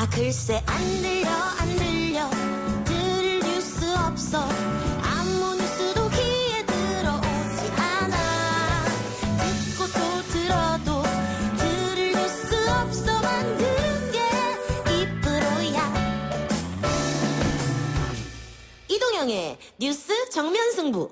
아 글쎄 안 들려 들을 뉴스 없어 아무 뉴스도 귀에 들어오지 않아 듣고 또 들어도 들을 뉴스 없어 만드는 게 이 프로야 이동영의 뉴스 정면 승부.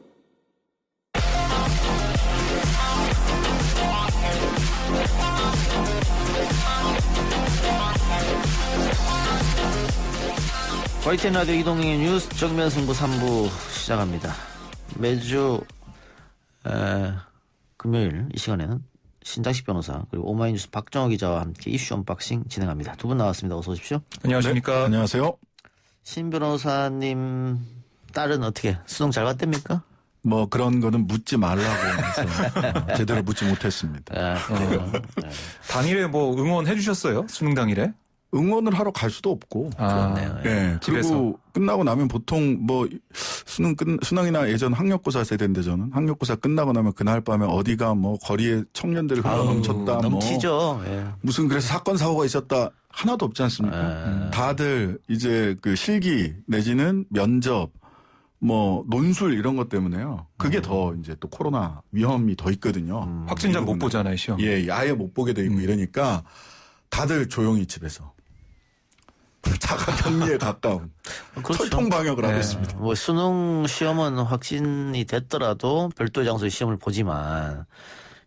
YTN 라디오 이동영의 뉴스 정면 승부 3부 시작합니다. 매주 금요일 이 시간에는 신장식 변호사 그리고 오마이뉴스 박정호 기자와 함께 이슈 언박싱 진행합니다. 두 분 나왔습니다. 어서 오십시오. 안녕하십니까. 네, 안녕하세요. 신 변호사님 딸은 어떻게 수능 잘 봤답니까? 뭐 그런 거는 묻지 말라고 해서 제대로 묻지 못했습니다. 당일에 뭐 응원해 주셨어요? 수능 당일에? 응원을 하러 갈 수도 없고. 그렇네요. 예. 집에서. 그리고 끝나고 나면 보통 뭐 수능이나 예전 학력고사 세대인데 저는 학력고사 끝나고 나면 그날 밤에 어디가 뭐 거리에 청년들이 흘러넘쳤다. 넘치죠. 뭐 예. 무슨 그래서 사건 사고가 있었다. 하나도 없지 않습니까? 다들 이제 그 실기 내지는 면접 뭐 논술 이런 것 때문에요. 그게 더 이제 또 코로나 위험이 더 있거든요. 확진자 못 보잖아요, 시험. 예, 아예 못 보게 돼 있고 이러니까 다들 조용히 집에서 자가 격리에 가까운 그렇죠. 철통 방역을 하고 네. 있습니다. 뭐 수능 시험은 확진이 됐더라도 별도의 장소에 시험을 보지만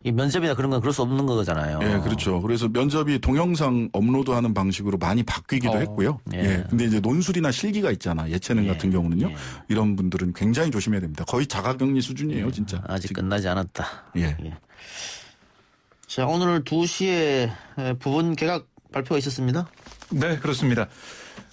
이 면접이나 그런 건 그럴 수 없는 거잖아요. 예, 그렇죠. 그래서 면접이 동영상 업로드하는 방식으로 많이 바뀌기도 했고요. 예. 예. 근데 이제 논술이나 실기가 있잖아. 예체능 예. 같은 경우는요. 예. 이런 분들은 굉장히 조심해야 됩니다. 거의 자가격리 수준이에요, 진짜. 아직 끝나지 않았다. 예. 자, 오늘 2시에 부분 개각 발표가 있었습니다. 네, 그렇습니다.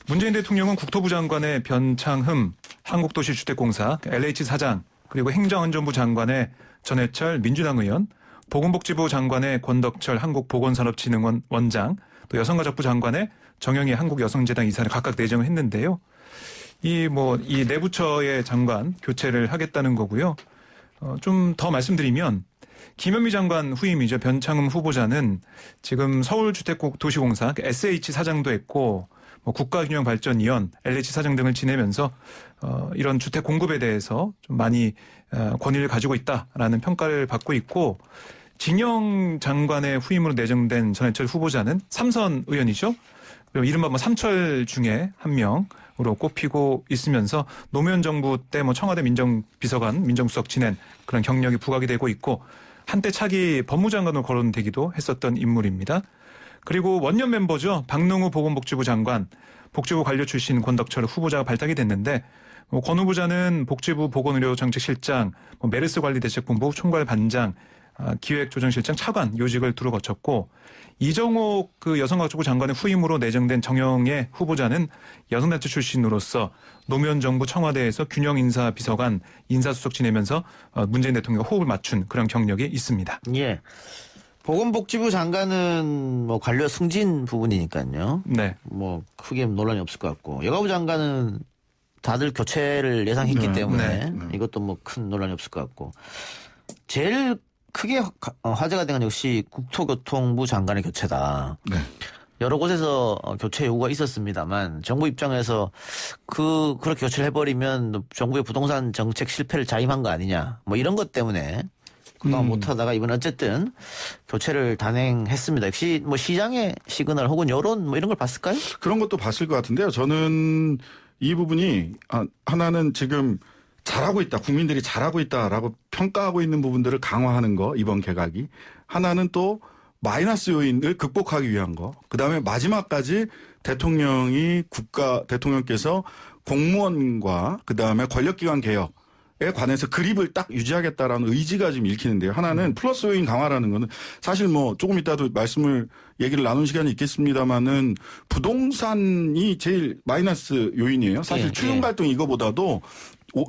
문재인 대통령은 국토부 장관의 변창흠 한국도시주택공사 LH 사장 그리고 행정안전부 장관의 전해철 민주당 의원 보건복지부 장관의 권덕철 한국보건산업진흥원 원장 또 여성가족부 장관의 정영희 한국여성재단 이사를 각각 내정을 했는데요. 이 내부처의 장관 교체를 하겠다는 거고요. 좀 더 말씀드리면 김현미 장관 후임이죠. 변창흠 후보자는 지금 서울주택도시공사 SH 사장도 했고 국가균형발전위원 LH 사장 등을 지내면서 이런 주택 공급에 대해서 좀 많이 권위를 가지고 있다라는 평가를 받고 있고 진영 장관의 후임으로 내정된 전해철 후보자는 삼선 의원이죠. 그리고 이른바 삼철 중에 한 명으로 꼽히고 있으면서 노무현 정부 때 청와대 민정비서관, 민정수석 지낸 그런 경력이 부각이 되고 있고 한때 차기 법무장관으로 거론되기도 했었던 인물입니다. 그리고 원년 멤버죠. 박능우 보건복지부 장관, 복지부 관료 출신 권덕철 후보자가 발탁이 됐는데 권 후보자는 복지부 보건의료정책실장, 메르스관리대책본부 총괄반장, 기획조정실장 차관 요직을 두루 거쳤고 이정옥 그 여성가족부 장관의 후임으로 내정된 정영애 후보자는 여성단체 출신으로서 노무현 정부 청와대에서 균형인사비서관 인사수석 지내면서 문재인 대통령과 호흡을 맞춘 그런 경력이 있습니다. 예. 보건복지부 장관은 관료 승진 부분이니까요. 네. 크게 논란이 없을 것 같고 여가부 장관은 다들 교체를 예상했기 때문에 이것도 큰 논란이 없을 것 같고 제일 크게 화제가 된 건 역시 국토교통부 장관의 교체다. 네. 여러 곳에서 교체 요구가 있었습니다만 정부 입장에서 그렇게 교체를 해버리면 정부의 부동산 정책 실패를 자임한 거 아니냐 이런 것 때문에 그동안 못하다가 이번 어쨌든 교체를 단행했습니다. 역시 시장의 시그널 혹은 여론 이런 걸 봤을까요? 그런 것도 봤을 것 같은데요. 저는 이 부분이 하나는 지금 잘하고 있다. 국민들이 잘하고 있다라고 평가하고 있는 부분들을 강화하는 거 이번 개각이. 하나는 또 마이너스 요인을 극복하기 위한 거. 그다음에 마지막까지 대통령께서 공무원과 그다음에 권력기관 개혁에 관해서 그립을 딱 유지하겠다라는 의지가 지금 읽히는데요. 하나는 플러스 요인 강화라는 거는 사실 조금 이따도 얘기를 나눈 시간이 있겠습니다만은 부동산이 제일 마이너스 요인이에요. 사실 출렁 갈등 이거보다도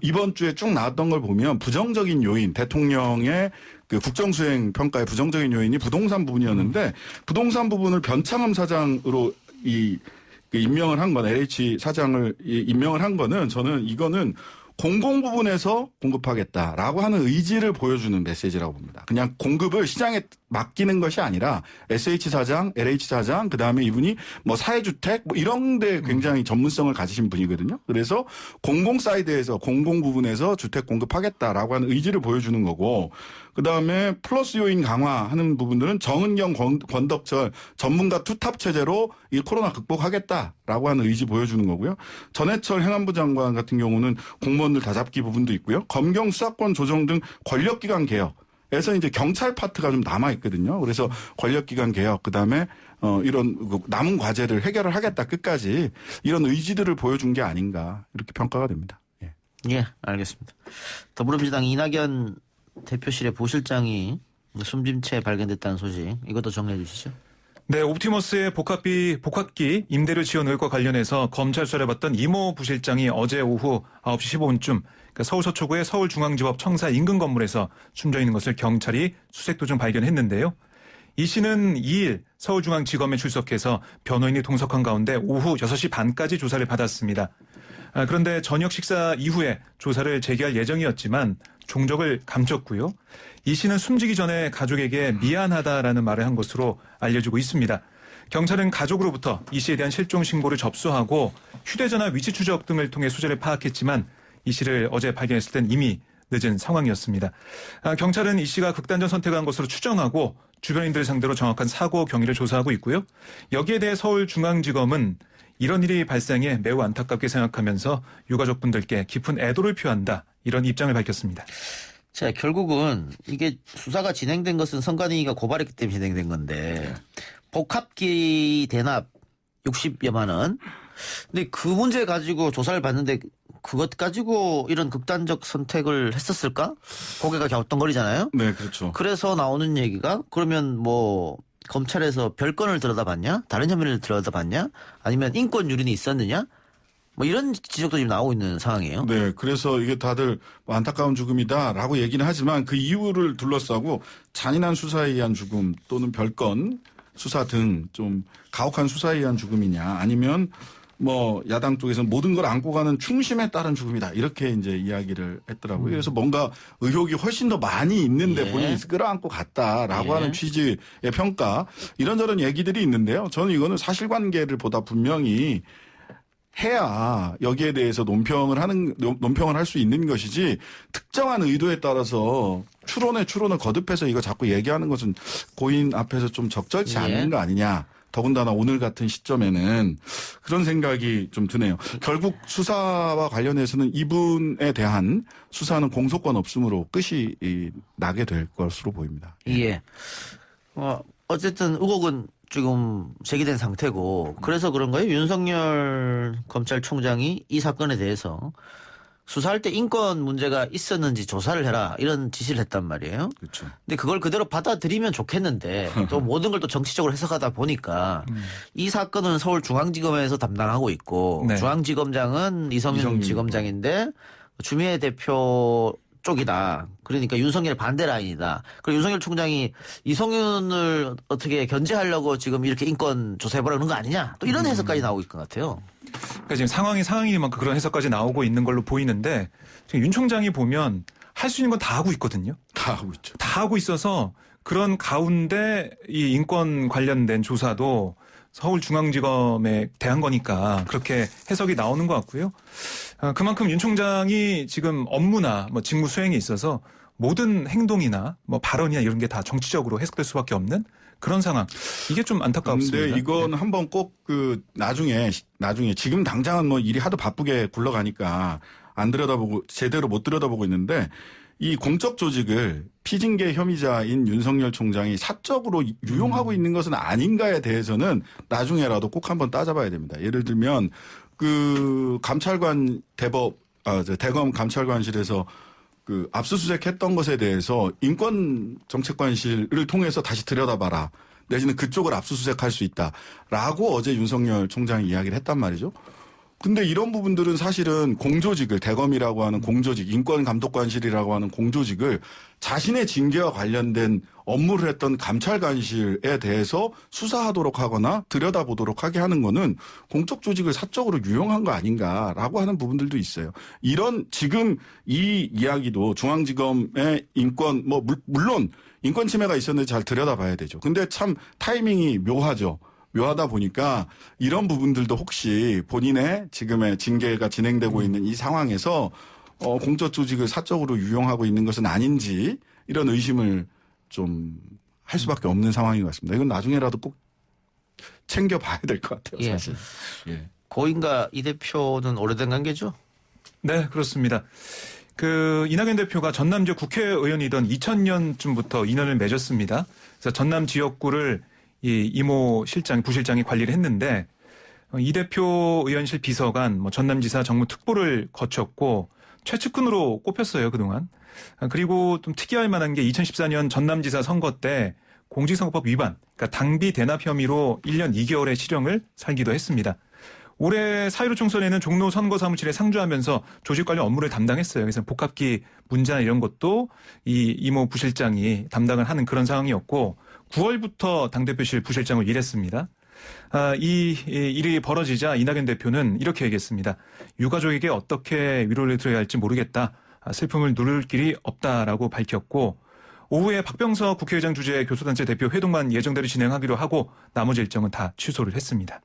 이번 주에 쭉 나왔던 걸 보면 부정적인 요인, 대통령의 그 국정수행 평가의 부정적인 요인이 부동산 부분이었는데 부동산 부분을 변창흠 사장으로 임명을 한 건 LH 사장을 임명을 한 거는 저는 이거는 공공 부분에서 공급하겠다라고 하는 의지를 보여주는 메시지라고 봅니다. 그냥 공급을 시장에 맡기는 것이 아니라 SH 사장, LH 사장, 그다음에 이분이 뭐 사회주택 뭐 이런 데 굉장히 전문성을 가지신 분이거든요. 그래서 공공 사이드에서 공공 부분에서 주택 공급하겠다라고 하는 의지를 보여주는 거고 그다음에 플러스 요인 강화하는 부분들은 정은경, 권덕철 전문가 투탑 체제로 이 코로나 극복하겠다라고 하는 의지 보여주는 거고요. 전해철 행안부 장관 같은 경우는 공무원들 다잡기 부분도 있고요. 검경 수사권 조정 등 권력기관 개혁에서 이제 경찰 파트가 좀 남아 있거든요. 그래서 권력기관 개혁 그다음에 이런 남은 과제를 해결을 하겠다 끝까지 이런 의지들을 보여준 게 아닌가 이렇게 평가가 됩니다. 예, 예, 알겠습니다. 더불어민주당 이낙연 대표실의 부실장이 숨진 채 발견됐다는 소식 이것도 정리해 주시죠. 네, 옵티머스의 복합기 임대료 지원 의혹과 관련해서 검찰 수사를 받던 이모 부실장이 어제 오후 9시 15분쯤 서울 서초구의 서울중앙지법 청사 인근 건물에서 숨져 있는 것을 경찰이 수색 도중 발견했는데요. 이 씨는 2일 서울중앙지검에 출석해서 변호인이 동석한 가운데 오후 6시 반까지 조사를 받았습니다. 그런데 저녁 식사 이후에 조사를 재개할 예정이었지만 종적을 감췄고요. 이 씨는 숨지기 전에 가족에게 미안하다라는 말을 한 것으로 알려지고 있습니다. 경찰은 가족으로부터 이 씨에 대한 실종 신고를 접수하고 휴대전화 위치 추적 등을 통해 소재를 파악했지만 이 씨를 어제 발견했을 땐 이미 늦은 상황이었습니다. 경찰은 이 씨가 극단적 선택한 것으로 추정하고 주변인들을 상대로 정확한 사고 경위를 조사하고 있고요. 여기에 대해 서울중앙지검은 이런 일이 발생해 매우 안타깝게 생각하면서 유가족분들께 깊은 애도를 표한다. 이런 입장을 밝혔습니다. 자, 결국은 이게 수사가 진행된 것은 선관위가 고발했기 때문에 진행된 건데 복합기 대납 60여만 원. 근데 그 문제 가지고 조사를 받는데 그것 가지고 이런 극단적 선택을 했었을까? 고개가 갸우뚱거리잖아요. 네, 그렇죠. 그래서 나오는 얘기가 그러면 뭐 검찰에서 별건을 들여다봤냐? 다른 혐의를 들여다봤냐? 아니면 인권 유린이 있었느냐? 뭐 이런 지적도 지금 나오고 있는 상황이에요. 네, 그래서 이게 다들 뭐 안타까운 죽음이다라고 얘기는 하지만 그 이유를 둘러싸고 잔인한 수사에 의한 죽음 또는 별건 수사 등 좀 가혹한 수사에 의한 죽음이냐 아니면 뭐 야당 쪽에서는 모든 걸 안고 가는 충심에 따른 죽음이다 이렇게 이제 이야기를 했더라고요. 그래서 뭔가 의혹이 훨씬 더 많이 있는데 예. 본인이 끌어안고 갔다라고 예. 하는 취지의 평가 이런저런 얘기들이 있는데요. 저는 이거는 사실관계를 보다 분명히 해야 여기에 대해서 논평을 할 수 있는 것이지 특정한 의도에 따라서 추론을 거듭해서 이거 자꾸 얘기하는 것은 고인 앞에서 좀 적절치 예. 않은 거 아니냐. 더군다나 오늘 같은 시점에는 그런 생각이 좀 드네요. 결국 수사와 관련해서는 이분에 대한 수사는 공소권 없음으로 끝이 나게 될 것으로 보입니다. 예. 어쨌든 의혹은 지금 제기된 상태고 그래서 그런 거예요. 윤석열 검찰총장이 이 사건에 대해서 수사할 때 인권 문제가 있었는지 조사를 해라 이런 지시를 했단 말이에요. 그렇죠. 근데 그걸 그대로 받아들이면 좋겠는데 또 모든 걸 또 정치적으로 해석하다 보니까 이 사건은 서울중앙지검에서 담당하고 있고 네. 중앙지검장은 이성윤 지검장인데 주미애 대표 쪽이다. 그러니까 윤석열의 반대 라인이다. 그리고 윤석열 총장이 이성윤을 어떻게 견제하려고 지금 이렇게 인권 조사해보라는 거 아니냐. 또 이런 해석까지 나오고 있을 것 같아요. 그러니까 지금 상황이니만큼 그런 해석까지 나오고 있는 걸로 보이는데 지금 윤 총장이 보면 할 수 있는 건 다 하고 있거든요. 다 하고 있죠. 다 하고 있어서 그런 가운데 이 인권 관련된 조사도 서울중앙지검에 대한 거니까 그렇게 해석이 나오는 것 같고요. 그만큼 윤 총장이 지금 업무나 뭐 직무 수행에 있어서 모든 행동이나 뭐 발언이나 이런 게 다 정치적으로 해석될 수밖에 없는 그런 상황. 이게 좀 안타깝습니다. 근데 이건 한번 꼭 나중에 지금 당장은 뭐 일이 하도 바쁘게 굴러가니까 안 들여다보고 제대로 못 들여다보고 있는데 이 공적 조직을 피징계 혐의자인 윤석열 총장이 사적으로 유용하고 있는 것은 아닌가에 대해서는 나중에라도 꼭 한번 따져봐야 됩니다. 예를 들면 감찰관 대검 감찰관실에서 압수수색했던 것에 대해서 인권정책관실을 통해서 다시 들여다봐라. 내지는 그쪽을 압수수색할 수 있다라고 어제 윤석열 총장이 이야기를 했단 말이죠. 근데 이런 부분들은 사실은 공조직을 대검이라고 하는 공조직, 인권감독관실이라고 하는 공조직을 자신의 징계와 관련된 업무를 했던 감찰관실에 대해서 수사하도록 하거나 들여다보도록 하게 하는 거는 공적 조직을 사적으로 유용한 거 아닌가라고 하는 부분들도 있어요. 이런 지금 이 이야기도 중앙지검의 인권 물론 인권 침해가 있었는데 잘 들여다봐야 되죠. 근데 참 타이밍이 묘하죠. 묘하다 보니까 이런 부분들도 혹시 본인의 지금의 징계가 진행되고 있는 이 상황에서 공적 조직을 사적으로 유용하고 있는 것은 아닌지 이런 의심을 좀 할 수밖에 없는 상황인 것 같습니다. 이건 나중에라도 꼭 챙겨봐야 될 것 같아요. 사실. 예. 고인과 이 대표는 오래된 관계죠? 네, 그렇습니다. 이낙연 대표가 전남 지역 국회의원이던 2000년쯤부터 인연을 맺었습니다. 그래서 전남 지역구를 이 이모 실장, 부실장이 관리를 했는데 이 대표 의원실 비서관, 전남지사 정무특보를 거쳤고 최측근으로 꼽혔어요, 그동안. 그리고 좀 특이할 만한 게 2014년 전남지사 선거 때 공직선거법 위반, 그러니까 당비 대납 혐의로 1년 2개월의 실형을 살기도 했습니다. 올해 4.15 총선에는 종로 선거사무실에 상주하면서 조직 관련 업무를 담당했어요. 그래서 복합기 문제나 이런 것도 이 이모 부실장이 담당을 하는 그런 상황이었고 9월부터 당대표실 부실장을 일했습니다. 이 일이 벌어지자 이낙연 대표는 이렇게 얘기했습니다. 유가족에게 어떻게 위로를 드려야 할지 모르겠다. 슬픔을 누를 길이 없다라고 밝혔고 오후에 박병석 국회의장 주재 교수단체 대표 회동만 예정대로 진행하기로 하고 나머지 일정은 다 취소를 했습니다.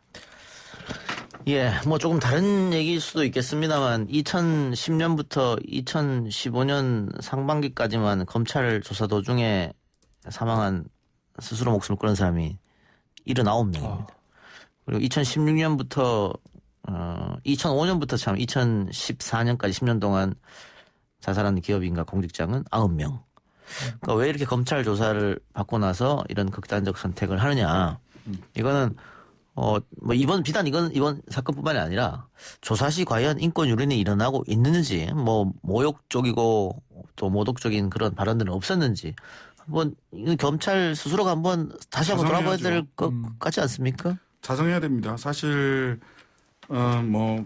예, 조금 다른 얘기일 수도 있겠습니다만 2010년부터 2015년 상반기까지만 검찰 조사 도중에 사망한 스스로 목숨을 끊은 사람이 79명입니다. 그리고 2016년부터 2005년부터 2014년까지 10년 동안 자살한 기업인과 공직자는 9명. 그러니까 왜 이렇게 검찰 조사를 받고 나서 이런 극단적 선택을 하느냐. 이거는 비단 이번 사건뿐만이 아니라 조사 시 과연 인권 유린이 일어나고 있는지, 모욕적이고 또 모독적인 그런 발언들은 없었는지, 검찰 스스로가 다시 한번 돌아봐야 될 것 같지 않습니까? 자성해야 됩니다. 사실,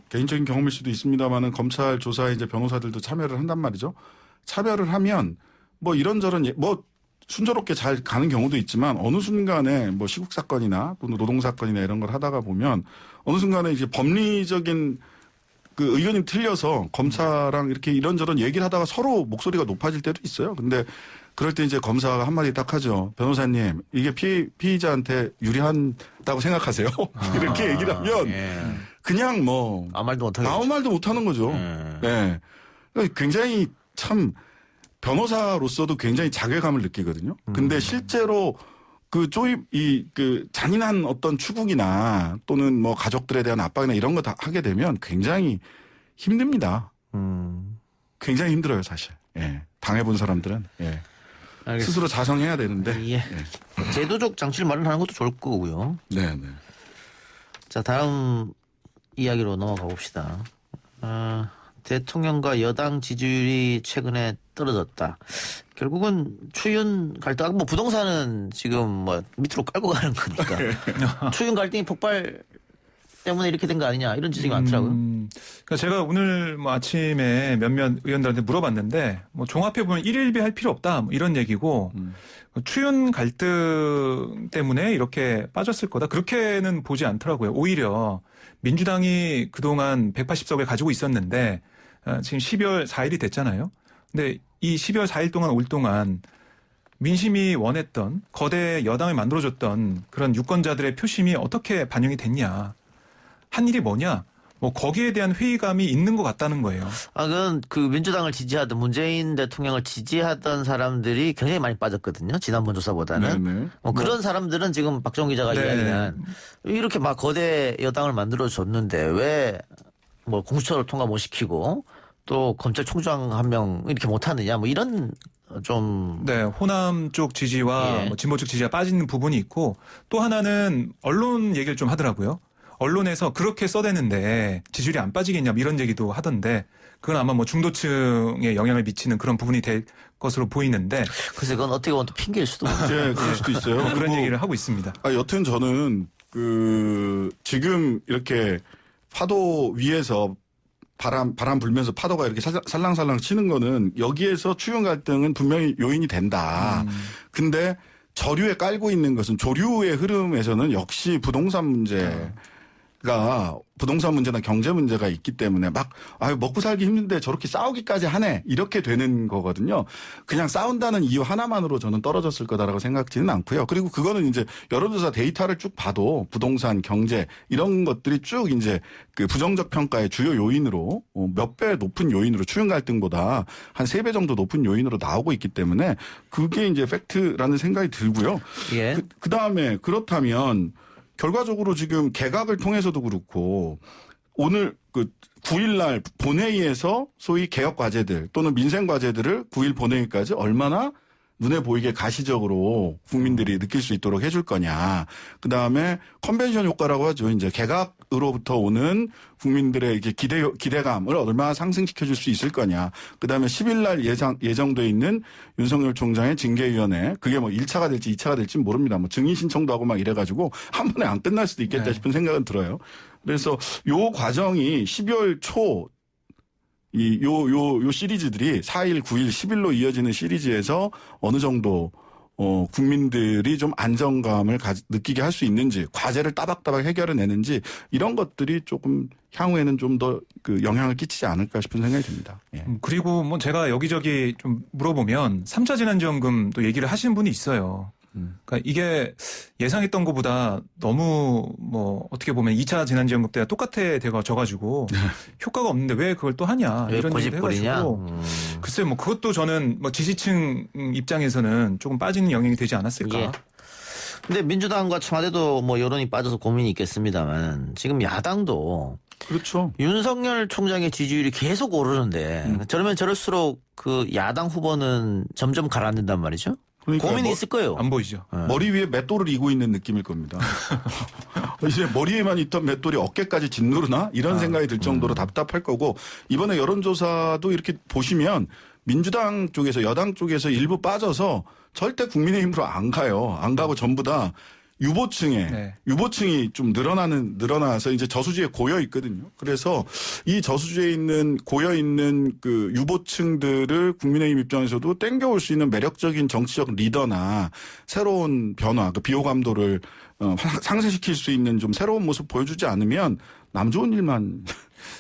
개인적인 경험일 수도 있습니다만은 검찰 조사에 이제 변호사들도 참여를 한단 말이죠. 참여를 하면 이런저런 순조롭게 잘 가는 경우도 있지만 어느 순간에 시국 사건이나 또는 노동 사건이나 이런 걸 하다가 보면 어느 순간에 이제 법리적인 그 의견이 틀려서 검사랑 이렇게 이런저런 얘기를 하다가 서로 목소리가 높아질 때도 있어요. 근데 그럴 때 이제 검사가 한마디 딱 하죠. 변호사님, 이게 피의자한테 유리한다고 생각하세요? 이렇게 얘기를 하면 그냥 아무 말도 못하는 아무 말도 못하는 거죠. 네. 굉장히 참 변호사로서도 굉장히 자괴감을 느끼거든요. 근데 실제로 잔인한 어떤 추궁이나 또는 가족들에 대한 압박이나 이런 거 다 하게 되면 굉장히 힘듭니다. 굉장히 힘들어요, 사실. 예. 당해본 사람들은. 예. 알겠습니다. 스스로 자성해야 되는데. 예. 제도적 장치를 마련하는 것도 좋을 거고요. 네. 자, 다음 이야기로 넘어가 봅시다. 대통령과 여당 지지율이 최근에 떨어졌다. 결국은 추윤 갈등, 부동산은 지금 밑으로 깔고 가는 거니까. 추윤 갈등이 폭발 때문에 이렇게 된 거 아니냐 이런 지적이 많더라고요. 그러니까 제가 오늘 아침에 몇몇 의원들한테 물어봤는데 종합해 보면 일일비 할 필요 없다 이런 얘기고 추윤 갈등 때문에 이렇게 빠졌을 거다 그렇게는 보지 않더라고요. 오히려 민주당이 그동안 180석을 가지고 있었는데 지금 12월 4일이 됐잖아요. 근데 이 12월 4일 동안 올 동안 민심이 원했던 거대 여당을 만들어줬던 그런 유권자들의 표심이 어떻게 반영이 됐냐. 한 일이 뭐냐? 거기에 대한 회의감이 있는 것 같다는 거예요. 그건 민주당을 지지하던 문재인 대통령을 지지하던 사람들이 굉장히 많이 빠졌거든요. 지난번 조사보다는. 네네. 그런 사람들은 지금 박정 기자가 이야기한 이렇게 거대 여당을 만들어줬는데 왜 공수처를 통과 못 시키고 또 검찰총장 한 명 이렇게 못하느냐 이런 좀. 네, 호남 쪽 지지와 진보 쪽 지지가 빠지는 부분이 있고 또 하나는 언론 얘기를 좀 하더라고요. 언론에서 그렇게 써대는데 지지율이 안 빠지겠냐 이런 얘기도 하던데 그건 아마 중도층에 영향을 미치는 그런 부분이 될 것으로 보이는데. 글쎄 그건 어떻게 보면 또 핑계일 수도 있고. 네, 그럴 수도 있어요. 그런 얘기를 하고 있습니다. 여튼 저는 지금 이렇게 파도 위에서 바람 불면서 파도가 이렇게 살랑살랑 치는 거는 여기에서 추경 갈등은 분명히 요인이 된다. 근데 저류에 깔고 있는 것은 조류의 흐름에서는 역시 부동산 문제나 경제 문제가 있기 때문에 먹고 살기 힘든데 저렇게 싸우기까지 하네 이렇게 되는 거거든요. 그냥 싸운다는 이유 하나만으로 저는 떨어졌을 거다라고 생각지는 않고요. 그리고 그거는 이제 여론조사 데이터를 쭉 봐도 부동산, 경제 이런 것들이 쭉 이제 그 부정적 평가의 주요 요인으로 몇 배 높은 요인으로 추경 갈등보다 한 3배 정도 높은 요인으로 나오고 있기 때문에 그게 이제 팩트라는 생각이 들고요. 예. 그다음에 그렇다면 결과적으로 지금 개각을 통해서도 그렇고 오늘 그 9일날 본회의에서 소위 개혁 과제들 또는 민생 과제들을 9일 본회의까지 얼마나 눈에 보이게 가시적으로 국민들이 느낄 수 있도록 해줄 거냐. 그다음에 컨벤션 효과라고 하죠. 이제 개각으로부터 오는 국민들의 이렇게 기대감을 얼마나 상승시켜줄 수 있을 거냐. 그다음에 10일날 예정돼 있는 윤석열 총장의 징계위원회. 그게 뭐 1차가 될지 2차가 될지 모릅니다. 뭐 증인 신청도 하고 막 이래가지고 한 번에 안 끝날 수도 있겠다 싶은 생각은 들어요. 그래서 요 과정이 12월 초 요 시리즈들이 4일, 9일, 10일로 이어지는 시리즈에서 어느 정도 국민들이 좀 안정감을 느끼게 할 수 있는지, 과제를 따박따박 해결해내는지 이런 것들이 조금 향후에는 좀 더 그 영향을 끼치지 않을까 싶은 생각이 듭니다. 예. 그리고 뭐 제가 여기저기 좀 물어보면 3차 재난지원금도 얘기를 하시는 분이 있어요. 그러니까 이게 예상했던 것보다 너무 뭐 어떻게 보면 2차 재난지원금 때가 똑같아 돼가지고 효과가 없는데 왜 그걸 또 하냐 왜 이런 얘기도 해가지고 글쎄 뭐 그것도 저는 뭐 지지층 입장에서는 조금 빠지는 영향이 되지 않았을까. 예. 근데 민주당과 청와대도 뭐 여론이 빠져서 고민이 있겠습니다만 지금 야당도 그렇죠. 윤석열 총장의 지지율이 계속 오르는데 저러면 저럴수록 그 야당 후보는 점점 가라앉는단 말이죠. 그러니까 고민이 있을 거예요. 안 보이죠. 머리 위에 맷돌을 이고 있는 느낌일 겁니다. 이제 머리에만 있던 맷돌이 어깨까지 짓누르나 이런 생각이 들 정도로 답답할 거고 이번에 여론조사도 이렇게 보시면 민주당 쪽에서 여당 쪽에서 일부 빠져서 절대 국민의힘으로 안 가요. 안 가고 전부 다 유보층이 좀 늘어나서 이제 저수지에 고여 있거든요. 그래서 이 저수지에 고여 있는 그 유보층들을 국민의힘 입장에서도 땡겨올 수 있는 매력적인 정치적 리더나 새로운 변화, 그 비호감도를 상쇄시킬 수 있는 좀 새로운 모습 보여주지 않으면 남 좋은 일만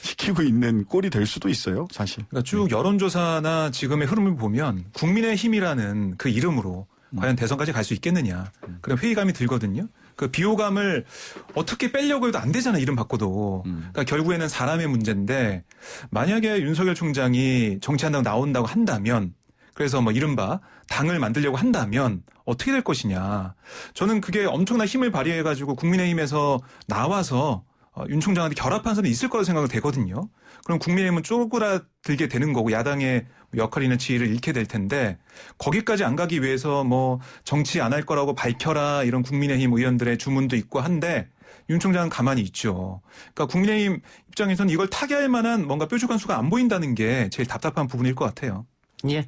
시키고 있는 꼴이 될 수도 있어요, 사실. 그러니까 쭉 여론조사나 지금의 흐름을 보면 국민의힘이라는 그 이름으로 과연 대선까지 갈 수 있겠느냐. 그런 회의감이 들거든요. 그 비호감을 어떻게 빼려고 해도 안 되잖아, 이름 바꿔도. 그러니까 결국에는 사람의 문제인데 만약에 윤석열 총장이 정치한다고 나온다고 한다면 그래서 뭐 이른바 당을 만들려고 한다면 어떻게 될 것이냐. 저는 그게 엄청난 힘을 발휘해가지고 국민의힘에서 나와서 윤 총장한테 결합한 사람이 있을 거라고 생각이 되거든요. 그럼 국민의힘은 쪼그라들게 되는 거고 야당의 역할이나 지위를 잃게 될 텐데 거기까지 안 가기 위해서 뭐 정치 안 할 거라고 밝혀라 이런 국민의힘 의원들의 주문도 있고 한데 윤 총장은 가만히 있죠. 그러니까 국민의힘 입장에서는 이걸 타개할 만한 뭔가 뾰족한 수가 안 보인다는 게 제일 답답한 부분일 것 같아요. 예.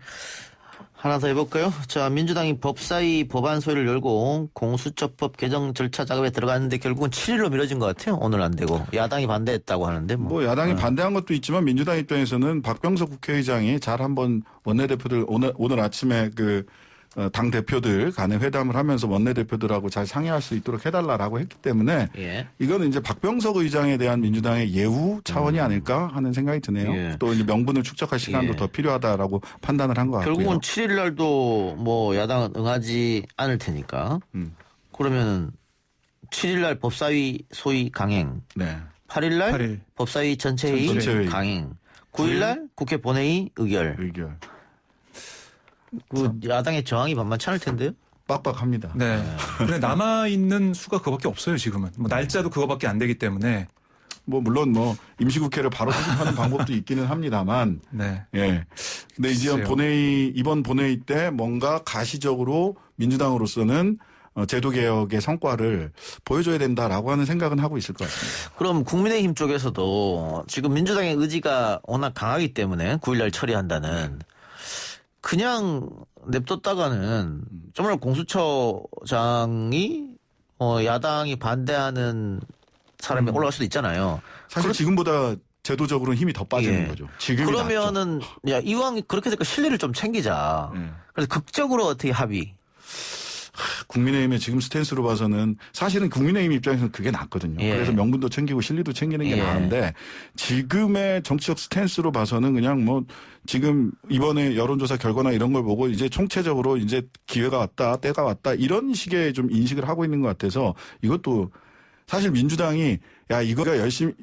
하나 더 해볼까요? 자, 민주당이 법사위 법안 소위를 열고 공수처법 개정 절차 작업에 들어갔는데 결국은 7일로 미뤄진 것 같아요. 오늘 안 되고. 야당이 반대했다고 하는데 뭐 야당이 반대한 것도 있지만 민주당 입장에서는 박병석 국회의장이 잘 한번 원내대표들 오늘 아침에 그 당 대표들 간에 회담을 하면서 원내대표들하고 잘 상의할 수 있도록 해달라라고 했기 때문에 이거는 이제 박병석 의장에 대한 민주당의 예우 차원이 아닐까 하는 생각이 드네요. 예. 또 이제 명분을 축적할 시간도 더 필요하다라고 판단을 한 것 같고요. 결국은 7일 날도 뭐 야당은 응하지 않을 테니까. 그러면 7일 날 법사위 소위 강행. 네. 8일 날 8일. 법사위 전체 회의 강행. 9일 날 국회 본회의 의결. 그 야당의 저항이 만만치 않을 텐데요. 빡빡합니다. 네. 근데 남아있는 수가 그거밖에 없어요, 지금은. 뭐 날짜도 그거밖에 안 되기 때문에. 뭐 물론 뭐 임시국회를 바로 소집하는 방법도 있기는 합니다만. 네. 예. 근데 이제 이번 본회의 때 뭔가 가시적으로 민주당으로서는 제도 개혁의 성과를 보여줘야 된다라고 하는 생각은 하고 있을 것 같습니다. 그럼 국민의힘 쪽에서도 지금 민주당의 의지가 워낙 강하기 때문에 9일날 처리한다는 그냥 냅뒀다가는 정말 공수처장이 야당이 반대하는 사람이 올라갈 수도 있잖아요. 사실 지금보다 제도적으로는 힘이 더 빠지는 예. 거죠. 지금이 그러면은 야 이왕 그렇게 되니까 신뢰를 좀 챙기자. 예. 그래서 극적으로 어떻게 합의? 국민의힘의 지금 스탠스로 봐서는 사실은 국민의힘 입장에서는 그게 낫거든요. 예. 그래서 명분도 챙기고 실리도 챙기는 게 예. 나은데 지금의 정치적 스탠스로 봐서는 그냥 뭐 지금 이번에 여론조사 결과나 이런 걸 보고 이제 총체적으로 이제 기회가 왔다, 때가 왔다 이런 식의 좀 인식을 하고 있는 것 같아서 이것도 사실 민주당이 야 이거가 열심히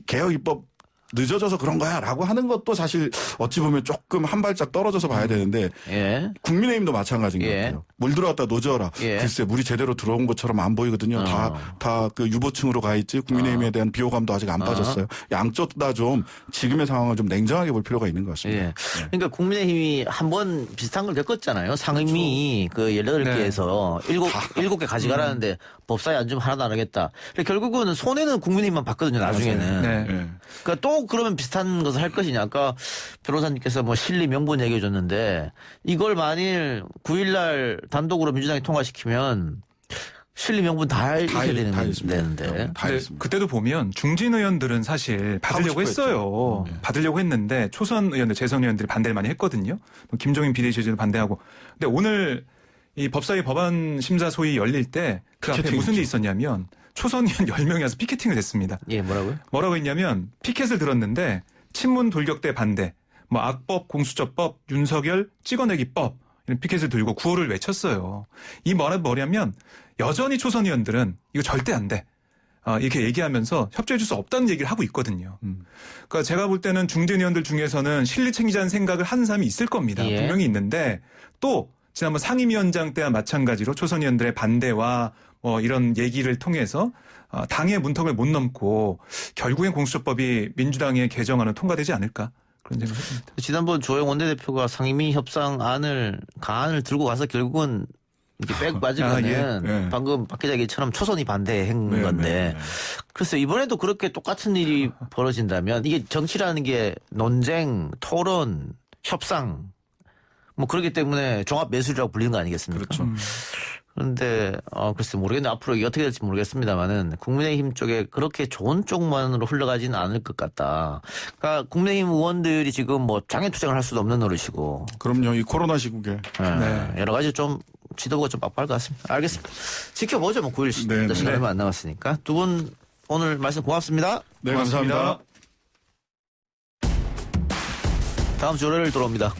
개혁 입법 늦어져서 그런 거야 라고 하는 것도 사실 어찌 보면 조금 한 발짝 떨어져서 봐야 되는데 예. 국민의힘도 마찬가지인 것 예. 같아요. 물 들어왔다 노져라. 예. 글쎄 물이 제대로 들어온 것처럼 안 보이거든요. 다 그 유보층으로 가 있지 국민의힘에 대한 비호감도 아직 안 빠졌어요. 양쪽 다 좀 지금의 상황을 좀 냉정하게 볼 필요가 있는 것 같습니다. 예. 그러니까 국민의힘이 한 번 비슷한 걸 겪었잖아요. 상임위 그 18개에서 7개 가져가라는데 법사위 안 주면 하나도 안 하겠다. 결국은 손해는 국민의힘만 봤거든요. 나중에는. 네. 예. 그러니까 또 그러면 비슷한 것을 할 것이냐. 아까 변호사님께서 뭐 실리 명분 얘기해 줬는데 이걸 만일 9일날 단독으로 민주당이 통과시키면 실리 명분 다 있어야 되는데. 다 근데 있습니다. 그때도 보면 중진 의원들은 사실 받으려고 싶어 했어요. 했죠. 받으려고 했는데 초선 의원들, 재선 의원들이 반대를 많이 했거든요. 김종인 비대위원장도 반대하고. 근데 오늘 이 법사위 법안 심사 소위 열릴 때 그 앞에 무슨 일이 있었냐면 초선 의원 10명이 와서 피켓팅을 했습니다. 예, 뭐라고요? 뭐라고 했냐면 피켓을 들었는데 친문 돌격대 반대, 뭐 악법, 공수처법, 윤석열 찍어내기법 이런 피켓을 들고 구호를 외쳤어요. 이 뭐냐면 여전히 초선 의원들은 이거 절대 안 돼. 이렇게 얘기하면서 협조해 줄 수 없다는 얘기를 하고 있거든요. 그러니까 제가 볼 때는 중진 의원들 중에서는 실리 챙기자는 생각을 하는 사람이 있을 겁니다. 예. 분명히 있는데 또 지난번 상임위원장 때와 마찬가지로 초선 의원들의 반대와 뭐 이런 얘기를 통해서 당의 문턱을 못 넘고 결국엔 공수처법이 민주당의 개정안은 통과되지 않을까 그런 생각을 했습니다. 지난번 조영 원내대표가 상임위 협상 가안을 들고 가서 결국은 이렇게 백 빠지면은 예. 방금 박 기자 얘기처럼 초선이 반대한 네, 건데 네, 네. 그래서 이번에도 그렇게 똑같은 일이 벌어진다면 이게 정치라는 게 논쟁, 토론, 협상 뭐 그렇기 때문에 종합 매술이라고 불리는 거 아니겠습니까? 그렇죠. 그런데 글쎄 모르겠네. 앞으로 이게 어떻게 될지 모르겠습니다만은 국민의힘 쪽에 그렇게 좋은 쪽만으로 흘러가지는 않을 것 같다. 그러니까 국민의힘 의원들이 지금 뭐 장애 투쟁을 할 수도 없는 노릇이고. 그럼요. 이 코로나 시국에. 네. 여러 가지 좀 지도부가 좀 빡빡할 것 같습니다. 알겠습니다. 지켜보죠. 뭐 9일 네, 시간 네. 얼마 안 남았으니까. 두 분 오늘 말씀 고맙습니다. 네, 고맙습니다. 감사합니다. 다음 주 월요일 들어옵니다.